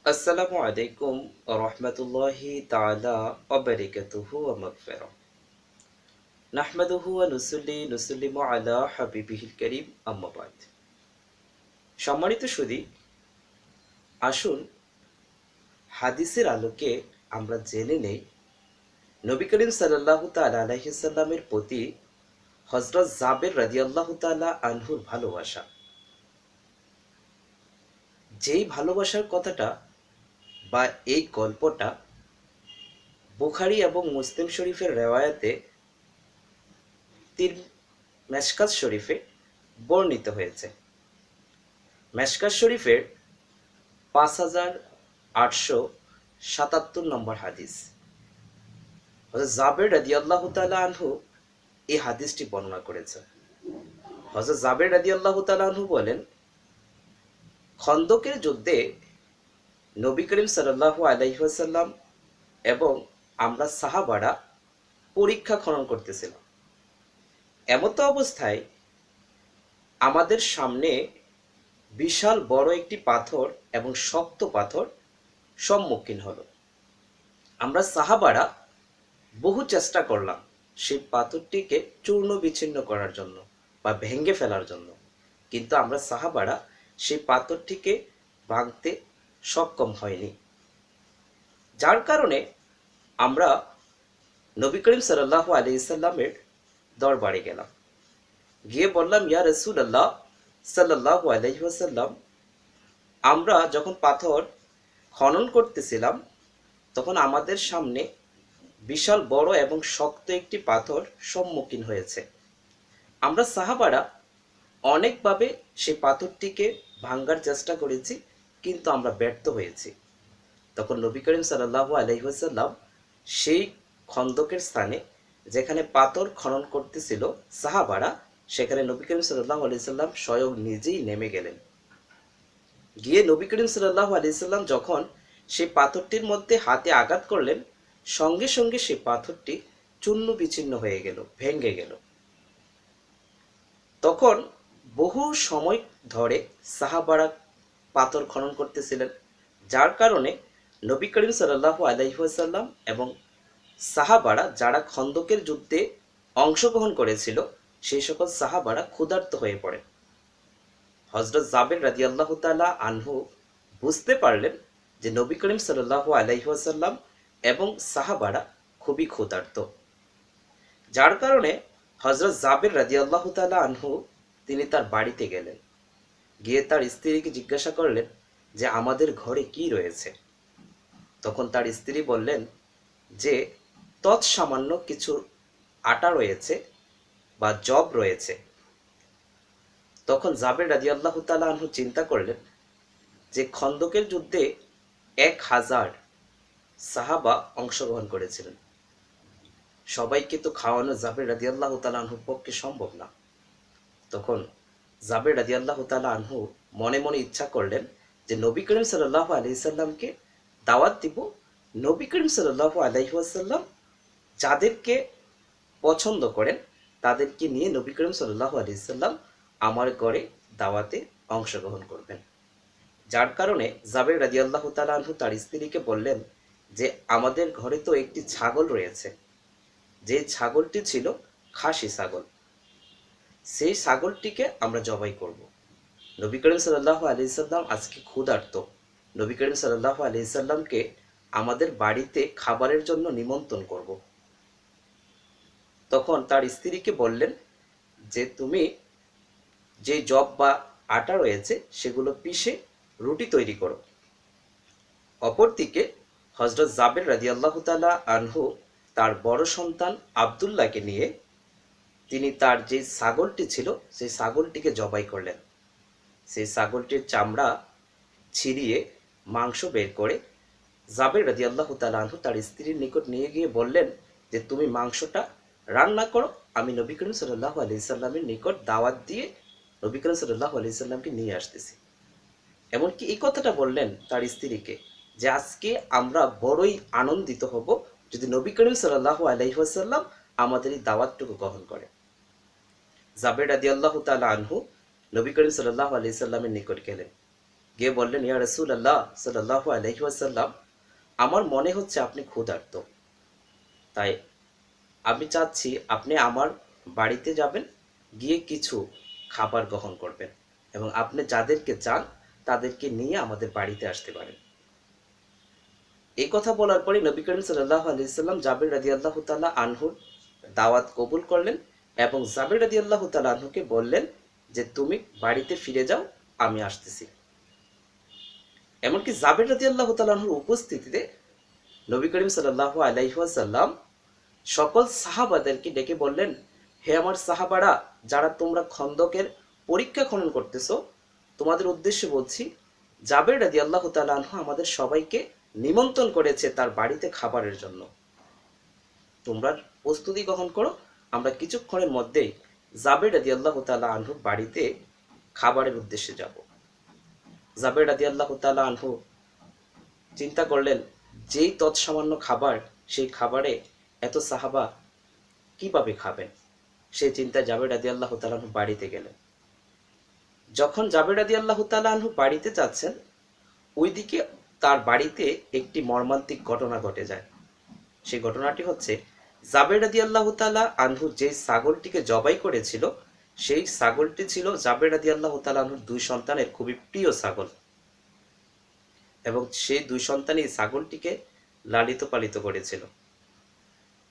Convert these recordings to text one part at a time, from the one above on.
আসসালামু আলাইকুম রহমতুল্লাহি তাআলা ওয়া বারাকাতুহু ওয়া মাগফিরাহ। নাহমাদুহু ওয়া নুসাল্লিমু আলা হাবিবিহিল কারীম, আম্মা বাদ। সম্মানিত সুধী, আসুন হাদিসের আলোকে আমরা জেনে নেই নবী করিম সাল্লাল্লাহু তাআলা আলাইহি সাল্লামের প্রতি হযরত জাবের রাদিয়াল্লাহু তাআলা আনহুর ভালোবাসা। যেই ভালোবাসার কথাটা বা এই গল্পটা বুখারী এবং মুসলিম শরীফের রেওয়ায়াতে তির মেশকাত শরীফে বর্ণিত হয়েছে। মেশকাত শরীফের 5877 নম্বর হাদিস। হযরত জাবের রাদিয়াল্লাহু তাআলা আনহু এই হাদিসটি বর্ণনা করেছেন। হযরত জাবের রাদিয়াল্লাহু তাআলা আনহু বলেন, খন্দকের যুদ্ধে নবী করিম সাল্লাল্লাহু আলাইহি ওয়াসাল্লাম এবং আমরা সাহাবারা পরীক্ষা খনন করতেছিলাম। এমত অবস্থায় আমাদের সামনে বিশাল বড় একটি পাথর এবং শক্ত পাথর সম্মুখীন হলো। আমরা সাহাবারা বহু চেষ্টা করলাম সেই পাথরটিকে চূর্ণ বিচ্ছিন্ন করার জন্য বা ভেঙে ফেলার জন্য, কিন্তু আমরা সাহাবারা সেই পাথরটিকে ভাঙতে সক্ষম হয়নি। যার কারণে আমরা নবী করিম সাল্লাল্লাহু আলাইহি সাল্লামের দরবারে গেলাম, গিয়ে বললাম, ইয়া রাসূলুল্লাহ সাল্লাল্লাহু আলাইহি ওয়াসাল্লাম, আমরা যখন পাথর খনন করতেছিলাম তখন আমাদের সামনে বিশাল বড় এবং শক্ত একটি পাথর সম্মুখীন হয়েছে। আমরা সাহাবারা অনেকভাবে সেই পাথরটিকে ভাঙার চেষ্টা করেছি, কিন্তু আমরা ব্যর্থ হয়েছি। তখন নবী করিম সাল্লাল্লাহু আলাইহি ওয়াসাল্লাম সেই খন্দকের স্থানে যেখানে পাথর খনন করতেছিল সাহাবারা, সেখানে নবী করিম সাল্লাল্লাহু আলাইহি সাল্লাম স্বয়ং নিজেই নেমে গেলেন। গিয়ে নবী করিম সাল্লাল্লাহু আলাইহি সাল্লাম যখন সেই পাথরটির মধ্যে হাতে আঘাত করলেন, সঙ্গে সঙ্গে সেই পাথরটি চূর্ণ বিচ্ছিন্ন হয়ে গেল, ভেঙে গেল। তখন বহু সময় ধরে সাহাবারা পাথর খনন করতেছিলেন, যার কারণে নবী করিম সাল্লাল্লাহু আলাইহি ওয়াসাল্লাম এবং সাহাবারা যারা খন্দকের যুদ্ধে অংশগ্রহণ করেছিল সেই সকল সাহাবারা ক্ষুধার্ত হয়ে পড়ে। হযরত জাবের রাদিয়াল্লাহু তাআলা আনহু বুঝতে পারলেন যে নবী করিম সাল্লাল্লাহু আলাইহি ওয়াসাল্লাম এবং সাহাবারা খুবই ক্ষুধার্ত। যার কারণে হযরত জাবের রাদিয়াল্লাহু তাআলা আনহু তিনি তার বাড়িতে গেলেন, গিয়ে তার স্ত্রীকে জিজ্ঞাসা করলেন যে আমাদের ঘরে কি রয়েছে। তখন তার স্ত্রী বললেন যে তৎসামান্য কিছু আটা রয়েছে বা জব রয়েছে। তখন জাবের রাদিয়াল্লাহু তাআলা আনহু চিন্তা করলেন যে খন্দকের যুদ্ধে 1000 সাহাবা অংশগ্রহণ করেছিলেন, সবাইকে তো খাওয়ানো জাবের রাদিয়াল্লাহু তাআলা আনহুর পক্ষে সম্ভব না। তখন জাবের রাদিয়াল্লাহু তাআলা আনহু মনে মনে ইচ্ছা করলেন যে নবী করিম সাল্লাল্লাহু আলাইহি সাল্লামকে দাওয়াত দিব। নবী করিম সাল্লাল্লাহু আলাইহি ওয়াসাল্লাম যাদেরকে পছন্দ করেন তাদেরকে নিয়ে নবী করিম সাল্লাল্লাহু আলাইহি সাল্লাম আমার ঘরে দাওয়াতে অংশগ্রহণ করবেন। যার কারণে জাবের রাদিয়াল্লাহু তাআলা আনহু তার স্ত্রীকে বললেন যে আমাদের ঘরে তো একটি ছাগল রয়েছে, যে ছাগলটি ছিল খাসি ছাগল, সেই ছাগলটিকে আমরা জবাই করব। নবী করিম সাল্লাল্লাহু আলাইহি সাল্লাম আজকে ক্ষুধার্ত, নবী করিম সাল্লাল্লাহু আলাইহি সাল্লামকে আমাদের বাড়িতে খাবারের জন্য নিমন্ত্রণ করব। তখন তার স্ত্রীকে বললেন যে তুমি যে জব বা আটা রয়েছে সেগুলো পিষে রুটি তৈরি করো। অপরদিকে হযরত জাবের রাদিয়াল্লাহু তাআলা আনহু তার বড় সন্তান আব্দুল্লাহকে নিয়ে তিনি তার যে ছাগলটি ছিল সেই ছাগলটিকে জবাই করলেন। সেই ছাগলটির চামড়া ছিঁড়িয়ে মাংস বের করে জাবের রাদিয়াল্লাহু তাআলা আনহু তার স্ত্রীর নিকট নিয়ে গিয়ে বললেন যে তুমি মাংসটা রান্না করো, আমি নবী করিম সাল্লাল্লাহু আলাইহি সাল্লামের নিকট দাওয়াত দিয়ে নবী করিম সাল্লাল্লাহু আলাইহি সাল্লামকে নিয়ে আসতেছি। এমনকি এই কথাটা বললেন তার স্ত্রীকে যে আজকে আমরা বড়ই আনন্দিত হব যদি নবী করিম সাল্লাল্লাহু আলাইহি ওয়াসাল্লাম আমাদের এই দাওয়াতটুকু গ্রহণ করে। জাবের রাদিয়াল্লাহু তাআলা আনহু নবী করিম সাল্লাল্লাহু আলাইহি সাল্লামের নিকট গেলেন, গিয়ে বললেন, ইয়া রাসূলুল্লাহ সাল্লাল্লাহু আলাইহি ওয়াসাল্লাম, আমার মনে হচ্ছে আপনি ক্ষুধার্ত, তাই আমি চাচ্ছি আপনি আমার বাড়িতে যাবেন, গিয়ে কিছু খাবার গ্রহণ করবেন এবং আপনি যাদেরকে চান তাদেরকে নিয়ে আমাদের বাড়িতে আসতে পারেন। এই কথা বলার পরে নবী করিম সাল্লাল্লাহু আলাইহি সাল্লাম জাবির রাদিয়াল্লাহু তাআলা আনহুর দাওয়াত কবুল করলেন এবং জাবির রাদিয়াল্লাহু তাআলা আনহুকে বললেন যে তুমি বাড়িতে ফিরে যাও, আমি আসতেছি। এমনকি জাবির রাদিয়াল্লাহু তাআলা আনহুর উপস্থিতিতে নবী করিম সাল্লাল্লাহু আলাইহি ওয়াসাল্লাম সকল সাহাবাদেরকে ডেকে বললেন, হে আমার সাহাবারা, যারা তোমরা খন্দকের পরীক্ষা খনন করতেছো, তোমাদের উদ্দেশ্যে বলছি, জাবের রাদিয়াল্লাহু তাআলা আনহু আমাদের সবাইকে নিমন্ত্রণ করেছে তার বাড়িতে খাবারের জন্য। তোমরা প্রস্তুতি গ্রহণ করো, আমরা কিছুক্ষণের মধ্যেই জাবের রাদিয়াল্লাহু তাআলা আনহুর বাড়িতে খাবারের উদ্দেশ্যে যাব। জাবের রাদিয়াল্লাহু তাআলা আনহু চিন্তা করলেন, যেই তৎসামান্য খাবার, সেই খাবারে এত সাহাবা কিভাবে খাবেন। সে চিন্তায় জাবের রাদিয়াল্লাহু তাআলা আনহু বাড়িতে গেলেন। যখন জাবের রাদিয়াল্লাহু তাআলা আনহু বাড়িতে যাচ্ছেন, ওইদিকে তার বাড়িতে একটি মর্মান্তিক ঘটনা ঘটে যায়। সেই ঘটনাটি হচ্ছে, জাবের রাদিয়াল্লাহু তাআলা আনহু যে ছাগলটিকে জবাই করেছিল, সেই ছাগলটি ছিল জাবের রাদিয়াল্লাহু তাআলা আনহুর দুই সন্তানের খুবই প্রিয় ছাগল এবং সেই দুই সন্তানই ছাগলটিকে লালিত পালিত করেছিল।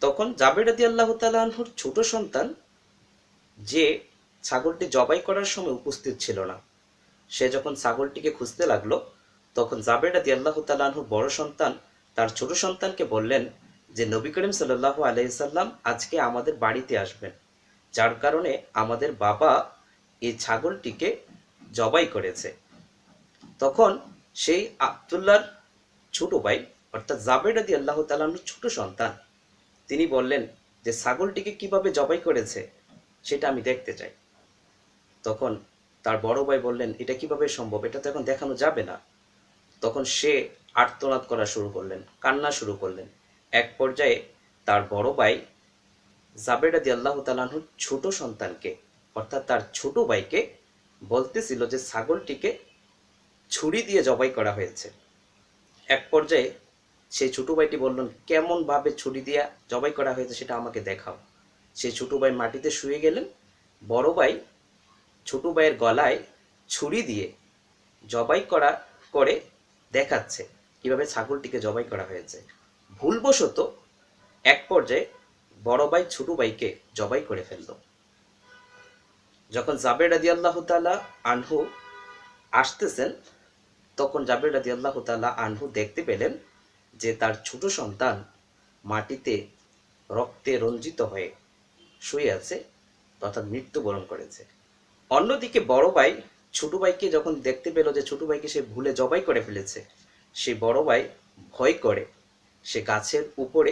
তখন জাবের রাদিয়াল্লাহু তাআলা আনহুর ছোট সন্তান, যে ছাগলটি জবাই করার সময় উপস্থিত ছিল না, সে যখন ছাগলটিকে খুঁজতে লাগলো, তখন জাবের রাদিয়াল্লাহু তাআলা আনহুর বড় সন্তান তার ছোট সন্তানকে বললেন যে নবী করিম সাল্লাল্লাহু আলাইহি সাল্লাম আজকে আমাদের বাড়িতে আসবেন, যার কারণে আমাদের বাবা এই ছাগলটিকে জবাই করেছে। তখন সেই আব্দুল্লাহর ছোট ভাই অর্থাৎ জাবের রাদিয়াল্লাহু তাআলা আনহুর ছোট সন্তান, তিনি বললেন যে ছাগলটিকে কিভাবে জবাই করেছে সেটা আমি দেখতে চাই। তখন তার বড় ভাই বললেন, এটা কিভাবে সম্ভব, এটা তো এখন দেখানো যাবে না। তখন সে আর্তনাদ করা শুরু করলেন, কান্না শুরু করলেন। এক পর্যায়ে তার বড় ভাই জাবের রাদিয়াল্লাহু তাআলা আনহুর ছোট সন্তানকে অর্থাৎ তার ছোট ভাইকে বলতেছিল যে ছাগলটিকে ছুরি দিয়ে জবাই করা হয়েছে। এক পর্যায়ে সেই ছোট ভাইটি বললেন, কেমন ভাবে ছুরি দিয়ে জবাই করা হয়েছে সেটা আমাকে দেখাও। সেই ছোট ভাই মাটিতে শুয়ে গেলেন। বড় ভাই ছোট ভাইয়ের গলায় ছুরি দিয়ে জবাই করে দেখাচ্ছে কিভাবে ছাগলটিকে জবাই করা হয়েছে। ভুলবশত এক পর্যায়ে বড় ভাই ছোট ভাইকে জবাই করে ফেলল। যখন জাবের রাদিয়াল্লাহু তাআলা আনহু আসতেছেন, তখন জাবের রাদিয়াল্লাহু তাআলা আনহু দেখতে পেলেন যে তার ছোট সন্তান মাটিতে রক্তে রঞ্জিত হয়ে শুয়ে আছে, অর্থাৎ মৃত্যুবরণ করেছে। অন্যদিকে বড় ভাই ছোট ভাইকে যখন দেখতে পেল যে ছোট ভাইকে সে ভুলে জবাই করে ফেলেছে, সেই বড় ভাই ভয় করে সে গাছের উপরে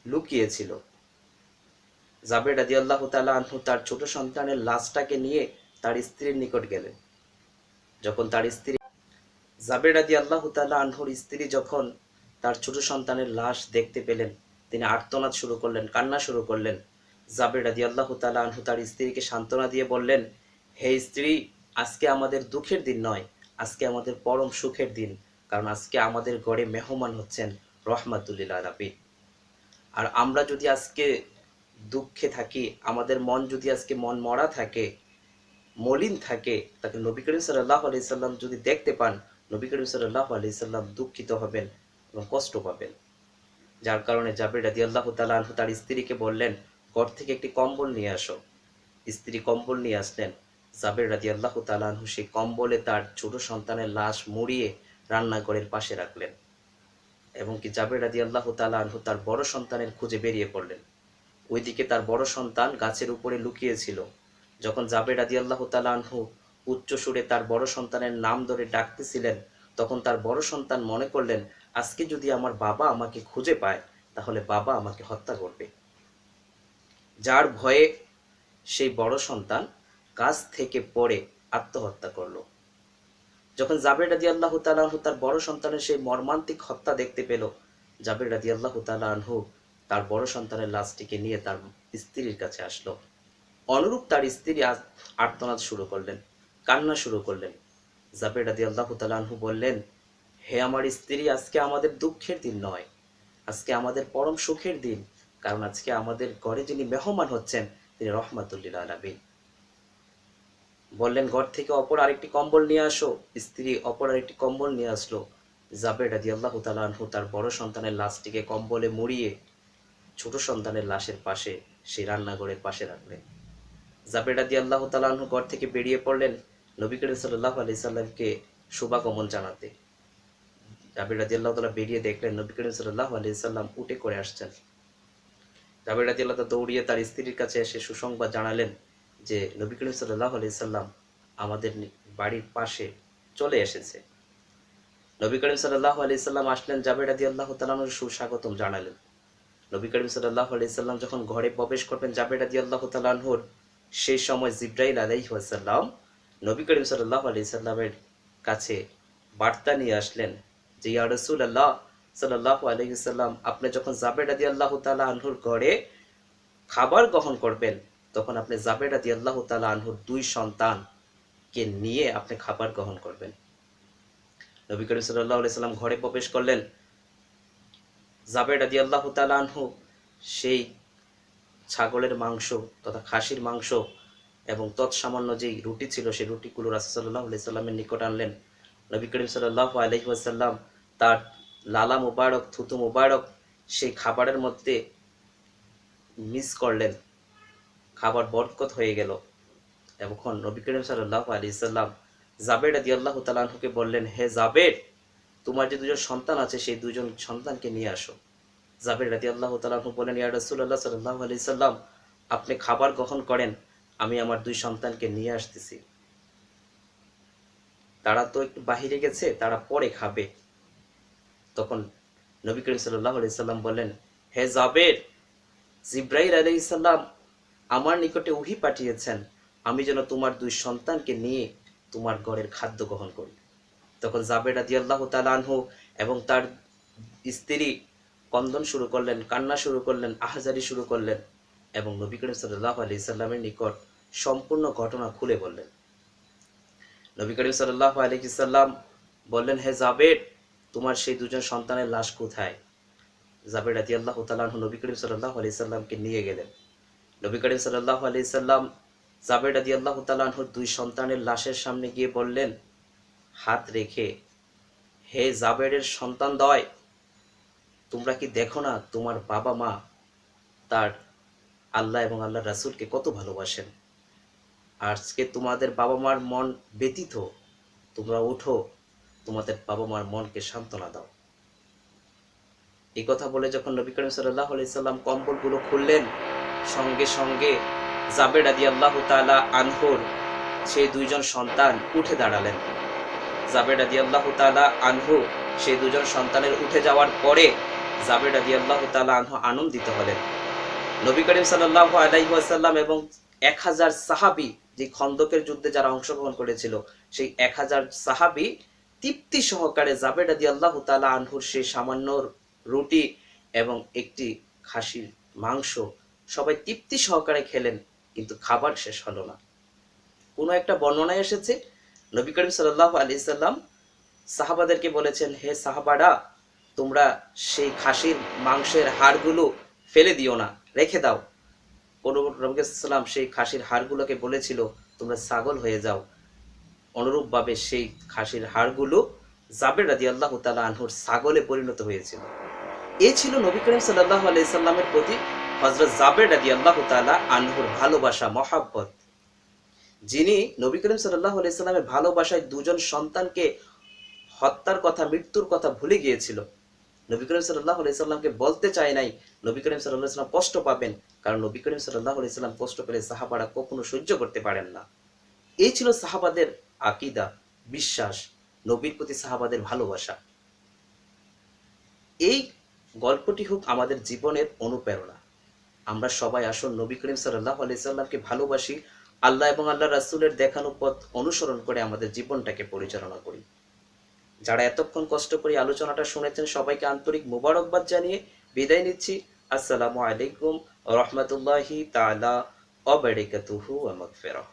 লুকিয়েছিল। জাবের রাদিয়াল্লাহু তাআলা আনহু তার ছোট সন্তানের লাশটাকে নিয়ে তার স্ত্রীর নিকট গেলেন। যখন তার স্ত্রী জাবের রাদিয়াল্লাহু তাআলা আনহুর স্ত্রী যখন তার ছোট সন্তানের লাশ দেখতে পেলেন, তিনি আর্তনাদ শুরু করলেন, কান্না শুরু করলেন। জাবের রাদিয়াল্লাহু তাআলা আনহু তার স্ত্রীকে সান্ত্বনা দিয়ে বললেন, হে স্ত্রী, আজকে আমাদের দুঃখের দিন নয়, আজকে আমাদের পরম সুখের দিন, কারণ আজকে আমাদের ঘরে মেহমান হচ্ছেন রহমাতুল লিল আলামিন। আর আমরা যদি আজকে দুঃখে থাকি, আমাদের মন যদি আজকে মন মরা থাকে, মলিন থাকে, তাকে নবী করিম সাল্লাল্লাহু আলাইহি সাল্লাম যদি দেখতে পান, নবী করিম সাল্লাল্লাহু আলাইহি সাল্লাম দুঃখিত হবেন এবং কষ্ট পাবেন। যার কারণে জাবের রাদিয়াল্লাহু তাআলা আনহু তার স্ত্রীকে বললেন, ঘর থেকে একটি কম্বল নিয়ে আসো। স্ত্রী কম্বল নিয়ে আসলেন। জাবের রাদিয়াল্লাহু তাআলা আনহু সেই কম্বলে তার ছোট সন্তানের লাশ মুড়িয়ে রান্নাঘরের পাশে রাখলেন এবং কি জাবের রাদিয়াল্লাহু তাআলা আনহু তার বড় সন্তানের খুঁজে বেরিয়ে পড়লেন। ওইদিকে তার বড় সন্তান গাছের উপরে লুকিয়েছিল। যখন জাবের রাদিয়াল্লাহু তাআলা আনহু উচ্চ সুরে তার বড় সন্তানের নাম ধরে ডাকতেছিলেন, তখন তার বড় সন্তান মনে করলেন, আজকে যদি আমার বাবা আমাকে খুঁজে পায় তাহলে বাবা আমাকে হত্যা করবে। যার ভয়ে সেই বড় সন্তান গাছ থেকে পড়ে আত্মহত্যা করল। যখন জাবের রাদিয়াল্লাহু তাআলা আনহু তার বড় সন্তানের সেই মর্মান্তিক হত্যা দেখতে পেল, জাবের রাদিয়াল্লাহু তাআলা আনহু তার বড় সন্তানের লাশটিকে নিয়ে তার স্ত্রীর কাছে আসলো। অনুরূপ তার স্ত্রী আর্তনাদ শুরু করলেন, কান্না শুরু করলেন। জাবের রাদিয়াল্লাহু তাআলা আনহু বললেন, হে আমার স্ত্রী, আজকে আমাদের দুঃখের দিন নয়, আজকে আমাদের পরম সুখের দিন, কারণ আজকে আমাদের ঘরে যিনি মেহমান হচ্ছেন তিনি রহমাতুল লিল আলামিন। বললেন, ঘর থেকে অপর আরেকটি কম্বল নিয়ে আসো। স্ত্রী অপর আরেকটি কম্বল নিয়ে আসলো। জাবের রাদিয়াল্লাহু তাআলা আনহু তার বড় সন্তানের লাশটিকে কম্বলে মুড়িয়ে ছোট সন্তানের লাশের পাশে সেই রান্নাঘরের পাশে রাখলেন। জাবের রাদিয়াল্লাহু তাআলা আনহু ঘর থেকে বেরিয়ে পড়লেন নবী করিম সাল্লাল্লাহু আলাইহি সাল্লামকে শুভাগমন জানাতে। জাবের রাদিয়াল্লাহু তাআলা বেরিয়ে দেখলেন নবী করিম সাল্লাল্লাহু আলাইহি সাল্লাম উটে করে আসছেন। জাবের রাদিয়াল্লাহু তাআলা দৌড়িয়ে তার স্ত্রীর কাছে এসে সুসংবাদ জানালেন যে নবী করিম সাল্লাল্লাহু আলাইহি সাল্লাম আমাদের বাড়ির পাশে চলে এসেছে। নবী করিম সাল্লাল্লাহু আলাইহি সাল্লাম আসলেন, জাবের রাদিয়াল্লাহু তাআলা আনহু সুস্বাগতম জানালেন। নবী করিম সাল্লাল্লাহু আলাইহি সাল্লাম যখন ঘরে প্রবেশ করবেন জাবের রাদিয়াল্লাহু তাআলা আনহুর, সেই সময় জিবরাইল আলাইহিস সালাম নবী করিম সাল্লাল্লাহু আলাইহি সাল্লামের কাছে বার্তা নিয়ে আসলেন যে ইয়া রাসূলুল্লাহ সাল্লাল্লাহু আলাইহি সাল্লাম, আপনি যখন জাবের রাদিয়াল্লাহু তাআলা আনহুর ঘরে খাবার গ্রহণ করবেন তখন আপনি জাবের রাদিয়াল্লাহু তাআলা আনহুর দুই সন্তানকে নিয়ে আপনি খাবার গ্রহণ করবেন। নবী করিম সাল্লাল্লাহু আলাইহি সাল্লাম ঘরে প্রবেশ করলেন। জাবের রাদিয়াল্লাহু তাআলা আনহু সেই ছাগলের মাংস তথা খাসির মাংস এবং তৎসামান্য যেই রুটি ছিল সেই রুটিগুলো রাসূল সাল্লাল্লাহু আলাইহি সাল্লামের নিকট আনলেন। নবী করিম সাল্লাল্লাহু আলাইহি ওয়াসাল্লাম তার লালা মুবারক, থুতু মুবারক সেই খাবারের মধ্যে মিস করলেন, খাবার বরকত হয়ে গেল। এখন নবী করিম সাল্লাল্লাহু আলাইহি সাল্লাম জাবের রাদিয়াল্লাহু তাআলা আনহুকে বললেন, হে জাবের, তোমার যে দুজন সন্তান আছে সেই দুজন সন্তানকে নিয়ে আসো। জাবের রাদিয়াল্লাহু তাআলা আনহু বলেন, ইয়া রাসূলুল্লাহ সাল্লাল্লাহু আলাইহি সাল্লাম, আপনি খাবার গ্রহণ করেন, আমি আমার দুই সন্তানকে নিয়ে আসতেছি। তারা তো একটু বাহিরে গেছে, তারা পরে খাবে। তখন নবী করিম সাল্লাল্লাহু আলাইহি সাল্লাম বললেন, হে জাবের, জিবরাইল আলাইহিস সালাম আমার নিকটে ওহী পাঠিয়েছেন আমি যেন তোমার দুই সন্তানকে নিয়ে তোমার ঘরের খাদ্য গ্রহণ করি। তখন জাবের রাদিয়াল্লাহু তাআলা আনহু এবং তার স্ত্রী কন্দন শুরু করলেন, কান্না শুরু করলেন, আহাজারি শুরু করলেন এবং নবী করিম সাল্লাল্লাহু আলাইহি সাল্লামের নিকট সম্পূর্ণ ঘটনা খুলে বললেন। নবী করিম সাল্লাল্লাহু আলাইহি সাল্লাম বললেন, হে জাবের, তোমার সেই দুজন সন্তানের লাশ কোথায়? জাবের রাদিয়াল্লাহু তাআলা আনহু নবী করিম সাল্লাল্লাহু আলাইহি সাল্লামকে নিয়ে গেলেন। নবী করিম সাল্লাল্লাহু আলাইহি সাল্লাম জাবের রাদিয়াল্লাহু তাআলা আনহুর দুই সন্তানের লাশের সামনে গিয়ে বললেন হাত রেখে, হে জাবেরের সন্তানদ্বয়, তোমরা কি দেখো না তোমার বাবা মা তার আল্লাহ এবং আল্লাহর রাসূলকে কত ভালোবাসেন? আজকে তোমাদের বাবা মার মন ব্যথিত, তোমরা উঠো, তোমাদের বাবা মার মনকে সান্ত্বনা দাও। এই কথা বলে যখন নবী করিম সাল্লাল্লাহু আলাইহি সাল্লাম কম্বলগুলো খুললেন, সঙ্গে সঙ্গে জাবের রাদিয়াল্লাহু তাআলা আনহুর সেই দুইজন সন্তান উঠে দাঁড়ালেন। জাবের রাদিয়াল্লাহু তাআলা আনহু সেই দুজন সন্তানের উঠে যাওয়ার পরে জাবের রাদিয়াল্লাহু তাআলা আনহু আনন্দিত হলেন। নবী করিম সাল্লাল্লাহু আলাইহি ওয়াসাল্লাম এবং 1000 সাহাবী যে খন্দকের যুদ্ধে যারা অংশগ্রহণ করেছিল সেই 1000 সাহাবী তৃপ্তি সহকারে জাবের রাদিয়াল্লাহু তাআলা আনহুর সেই সামান্য রুটি এবং একটি খাসির মাংস সবাই তৃপ্তি সহকারে খেলেন, কিন্তু খাবার শেষ হলো না। কোনো একটা বর্ণনায় এসেছে নবী করিম সাল্লাল্লাহু আলাইহি সাল্লাম সাহাবাদেরকে বলেছেন, হে সাহাবারা, তোমরা সেই খাসির মাংসের হাড়গুলো ফেলে দিও না, রেখে দাও। কোন নবী সাল্লাম সেই খাসির হাড়গুলোকে বলেছিল তোমরা ছাগল হয়ে যাও। অনুরূপভাবে সেই খাসির হাড়গুলো জাবের রাদিয়াল্লাহু তাআলা আনহুর ছাগলে পরিণত হয়েছিল। এই ছিল নবী করিম সাল্লাল্লাহু আলাইহি সাল্লামের প্রতি হযরত জাবের রাদিয়াল্লাহু তাআলা আনহুর ভালোবাসা, মহব্বত। যিনি নবী করিম সাল্লাল্লাহু আলাইহি সাল্লামের ভালোবাসায় দুজন সন্তানকে হত্যার কথা, মৃত্যুর কথা ভুলে গিয়েছিল। নবী করিম সাল্লাল্লাহু আলাইহি সাল্লামকে বলতে চায় নাই নবী করিম সাল্লাল্লাহু আলাইহি সাল্লাম কষ্ট পাবেন, কারণ নবী করিম সাল্লাল্লাহু আলাইহি সাল্লাম কষ্ট পেলে সাহাবারা কখনো সহ্য করতে পারেন না। এই ছিল সাহাবাদের আকীদা, বিশ্বাস, নবীর প্রতি সাহাবাদের ভালোবাসা। এই গল্পটি হোক আমাদের জীবনের অনুপ্রেরণা। আমরা সবাই আসুন নবী করিম সাল্লাল্লাহু আলাইহি সাল্লামকে ভালোবাসি, আল্লাহ এবং আল্লাহর রাসূলের দেখানো পথ অনুসরণ করে আমাদের জীবনটাকে পরিচালনা করি। যারা এতক্ষণ কষ্ট করে আলোচনাটা শুনেছেন সবাইকে আন্তরিক মোবারকবাদ জানিয়ে বিদায় নিচ্ছি। আসসালামু আলাইকুম ওয়া রাহমাতুল্লাহি তাআলা ওয়া বারাকাতুহু ওয়া মাগফিরাহ।